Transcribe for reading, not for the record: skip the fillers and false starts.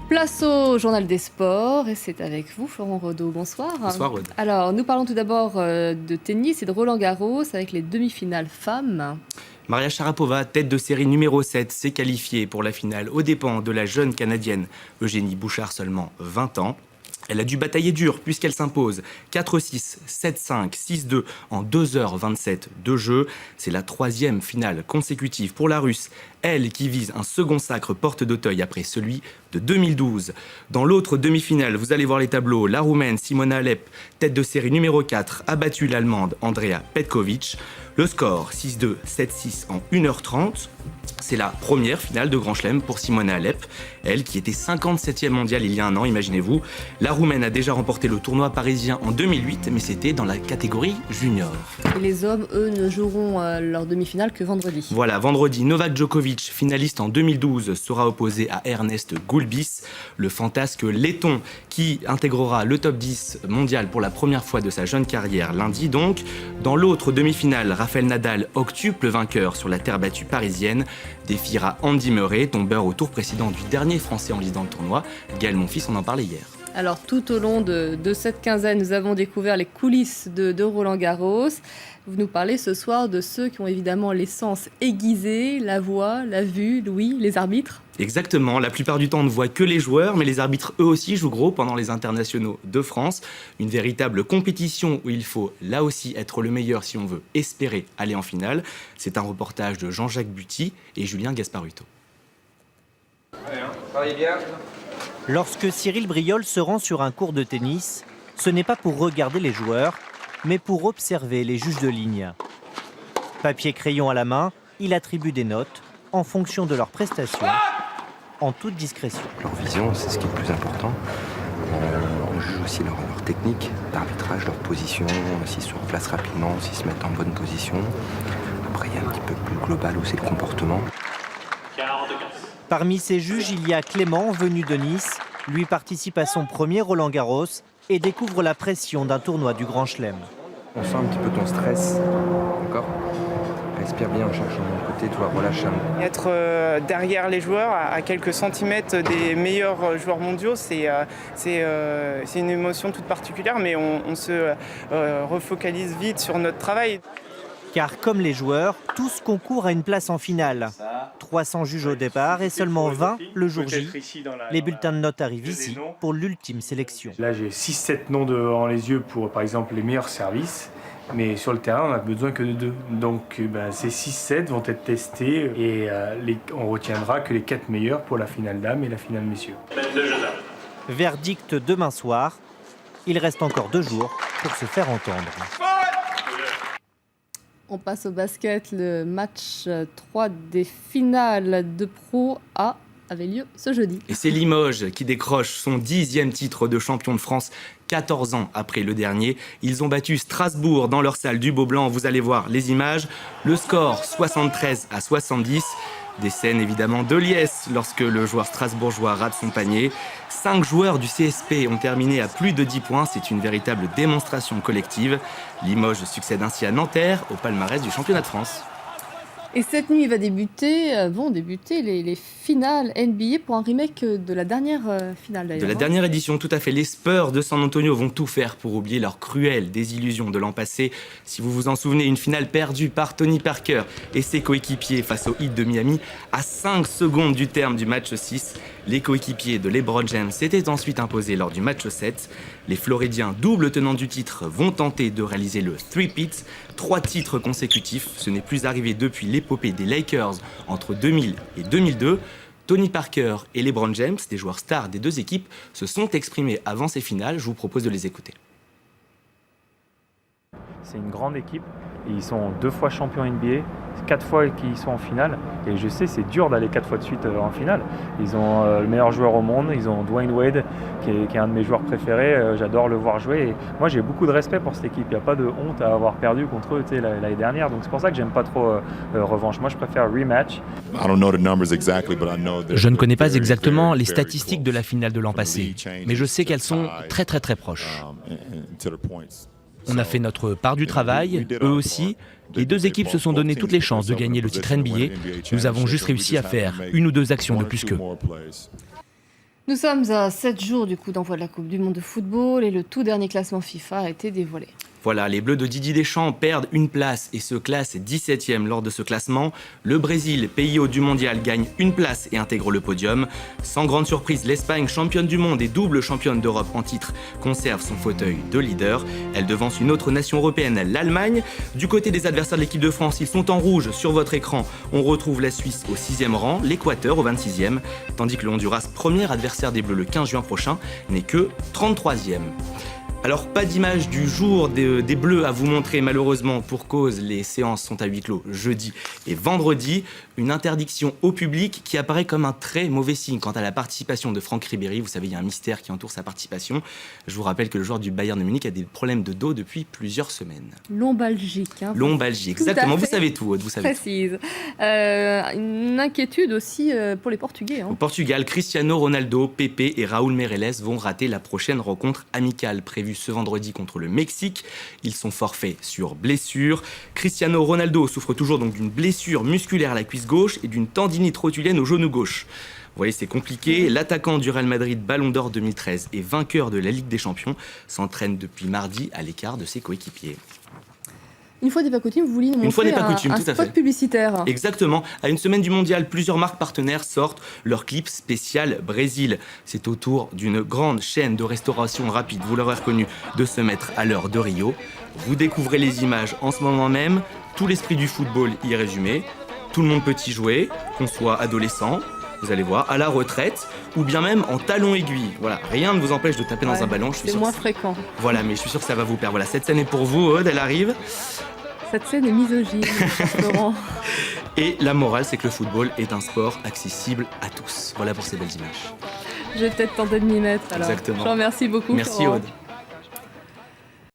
Place au journal des sports et c'est avec vous Florent Redeau. Bonsoir. Bonsoir Aude. Alors nous parlons tout d'abord de tennis et de Roland-Garros avec les demi-finales femmes. Maria Sharapova, tête de série numéro 7, s'est qualifiée pour la finale aux dépens de la jeune Canadienne Eugénie Bouchard, seulement 20 ans. Elle a dû batailler dur puisqu'elle s'impose 4-6, 7-5, 6-2 en 2h27 de jeu. C'est la troisième finale consécutive pour la Russe, elle qui vise un second sacre porte d'Auteuil après celui de 2012. Dans l'autre demi-finale, vous allez voir les tableaux, la Roumaine Simona Halep, tête de série numéro 4, a battu l'Allemande Andrea Petkovic. Le score 6-2, 7-6 en 1h30. C'est la première finale de Grand Chelem pour Simona Halep, elle qui était 57e mondiale il y a un an, imaginez-vous. La Roumaine a déjà remporté le tournoi parisien en 2008, mais c'était dans la catégorie junior. Et les hommes, eux, ne joueront leur demi-finale que vendredi. Voilà, vendredi, Novak Djokovic, finaliste en 2012, sera opposé à Ernest Gulbis, le fantasque letton qui intégrera le top 10 mondial pour la première fois de sa jeune carrière lundi donc. Dans l'autre demi-finale, Rafael Nadal, octuple vainqueur sur la terre battue parisienne, défiera Andy Murray, tombeur au tour précédent du dernier Français en lice dans le tournoi. Gaël Monfils, on en parlait hier. Alors tout au long de cette quinzaine, nous avons découvert les coulisses de Roland-Garros. Vous nous parlez ce soir de ceux qui ont évidemment les sens aiguisés, la voix, la vue, l'ouïe, les arbitres. Exactement, la plupart du temps on ne voit que les joueurs, mais les arbitres eux aussi jouent gros pendant les internationaux de France. Une véritable compétition où il faut là aussi être le meilleur si on veut espérer aller en finale. C'est un reportage de Jean-Jacques Buty et Julien Gasparuto. Travaillez bien. Lorsque Cyril Briol se rend sur un court de tennis, ce n'est pas pour regarder les joueurs, mais pour observer les juges de ligne. Papier-crayon à la main, il attribue des notes en fonction de leurs prestations, en toute discrétion. Leur vision, c'est ce qui est le plus important. On juge aussi leur technique d'arbitrage, leur position, s'ils se replacent rapidement, s'ils se mettent en bonne position. Après, il y a un petit peu plus global où c'est le comportement. Parmi ces juges, il y a Clément, venu de Nice. Lui participe à son premier Roland-Garros et découvre la pression d'un tournoi du Grand Chelem. On sent un petit peu ton stress, d'accord ? Respire bien en cherchant de l'autre côté, tu vois, relâche un peu. Être derrière les joueurs, à quelques centimètres des meilleurs joueurs mondiaux, c'est une émotion toute particulière, mais on se refocalise vite sur notre travail. Car comme les joueurs, tous concourent à une place en finale. 300 juges au départ et seulement 20 le jour J. Les bulletins de notes arrivent ici pour l'ultime sélection. Là, j'ai 6-7 noms devant les yeux pour, par exemple, les meilleurs services. Mais sur le terrain, on n'a besoin que de 2. Donc ces 6-7 vont être testés et on retiendra que les 4 meilleurs pour la finale dames et la finale messieurs. Verdict demain soir. Il reste encore 2 jours pour se faire entendre. On passe au basket. Le match 3 des finales de Pro A avait lieu ce jeudi. Et c'est Limoges qui décroche son 10e titre de champion de France 14 ans après le dernier. Ils ont battu Strasbourg dans leur salle du Beau-Blanc. Vous allez voir les images. Le score 73-70. Des scènes évidemment de liesse lorsque le joueur strasbourgeois rate son panier. 5 joueurs du CSP ont terminé à plus de 10 points. C'est une véritable démonstration collective. Limoges succède ainsi à Nanterre au palmarès du championnat de France. Et cette nuit vont débuter les finales NBA pour un remake de la dernière finale d'ailleurs. De la dernière édition, tout à fait. Les Spurs de San Antonio vont tout faire pour oublier leur cruelle désillusion de l'an passé. Si vous vous en souvenez, une finale perdue par Tony Parker et ses coéquipiers face au Heat de Miami à 5 secondes du terme du match 6. Les coéquipiers de LeBron James s'étaient ensuite imposés lors du match 7. Les Floridiens, double tenants du titre, vont tenter de réaliser le three-peat. 3 titres consécutifs, ce n'est plus arrivé depuis l'épopée des Lakers entre 2000 et 2002. Tony Parker et LeBron James, des joueurs stars des deux équipes, se sont exprimés avant ces finales. Je vous propose de les écouter. C'est une grande équipe. Ils sont 2 fois champions NBA, 4 fois qu'ils sont en finale. Et je sais, c'est dur d'aller 4 fois de suite en finale. Ils ont le meilleur joueur au monde. Ils ont Dwayne Wade, qui est un de mes joueurs préférés. J'adore le voir jouer. Et moi, j'ai beaucoup de respect pour cette équipe. Il n'y a pas de honte à avoir perdu contre eux l'année dernière. Donc c'est pour ça que j'aime pas trop revanche. Moi, je préfère rematch. Je ne connais pas exactement les statistiques de la finale de l'an passé, mais je sais qu'elles sont très très très proches. On a fait notre part du travail, eux aussi. Les deux équipes se sont donné toutes les chances de gagner le titre NBA. Nous avons juste réussi à faire 1 ou 2 actions de plus qu'eux. Nous sommes à 7 jours du coup d'envoi de la Coupe du Monde de football et le tout dernier classement FIFA a été dévoilé. Voilà, les Bleus de Didier Deschamps perdent une place et se classent 17e lors de ce classement. Le Brésil, pays hôte du mondial, gagne une place et intègre le podium. Sans grande surprise, l'Espagne, championne du monde et double championne d'Europe en titre, conserve son fauteuil de leader. Elle devance une autre nation européenne, l'Allemagne. Du côté des adversaires de l'équipe de France, ils sont en rouge sur votre écran. On retrouve la Suisse au 6e rang, l'Équateur au 26e, tandis que le Honduras, premier adversaire des Bleus le 15 juin prochain, n'est que 33e. Alors, pas d'image du jour des Bleus à vous montrer, malheureusement, pour cause, les séances sont à huis clos jeudi et vendredi. Une interdiction au public qui apparaît comme un très mauvais signe quant à la participation de Franck Ribéry. Vous savez, il y a un mystère qui entoure sa participation. Je vous rappelle que le joueur du Bayern de Munich a des problèmes de dos depuis plusieurs semaines. Lombalgique. Lombalgie, exactement. Vous savez tout, Aude, vous savez précise. Une inquiétude aussi pour les Portugais. Au Portugal, Cristiano Ronaldo, Pepe et Raúl Meireles vont rater la prochaine rencontre amicale prévue ce vendredi contre le Mexique. Ils sont forfaits sur blessure. Cristiano Ronaldo souffre toujours donc d'une blessure musculaire à la cuisse gauche et d'une tendinite rotulienne au genou gauche. Vous voyez, c'est compliqué. L'attaquant du Real Madrid, Ballon d'Or 2013 et vainqueur de la Ligue des Champions, s'entraîne depuis mardi à l'écart de ses coéquipiers. Une fois n'est pas coutume, vous vouliez nous montrer un spot publicitaire. Exactement. À une semaine du mondial, plusieurs marques partenaires sortent leur clip spécial Brésil. C'est au tour d'une grande chaîne de restauration rapide, vous l'aurez reconnu, de se mettre à l'heure de Rio. Vous découvrez les images en ce moment même. Tout l'esprit du football y est résumé. Tout le monde peut y jouer, qu'on soit adolescent, vous allez voir, à la retraite, ou bien même en talons aiguilles. Voilà, rien ne vous empêche de taper dans un ballon. C'est moins fréquent. Voilà, mais je suis sûr que ça va vous plaire. Voilà, cette scène est pour vous, Aude, elle arrive. Cette scène est misogyne, Laurent. Et la morale, c'est que le football est un sport accessible à tous. Voilà pour ces belles images. Je vais peut-être tenter de m'y mettre alors. Exactement. Je vous remercie beaucoup. Merci, Laurent. Aude.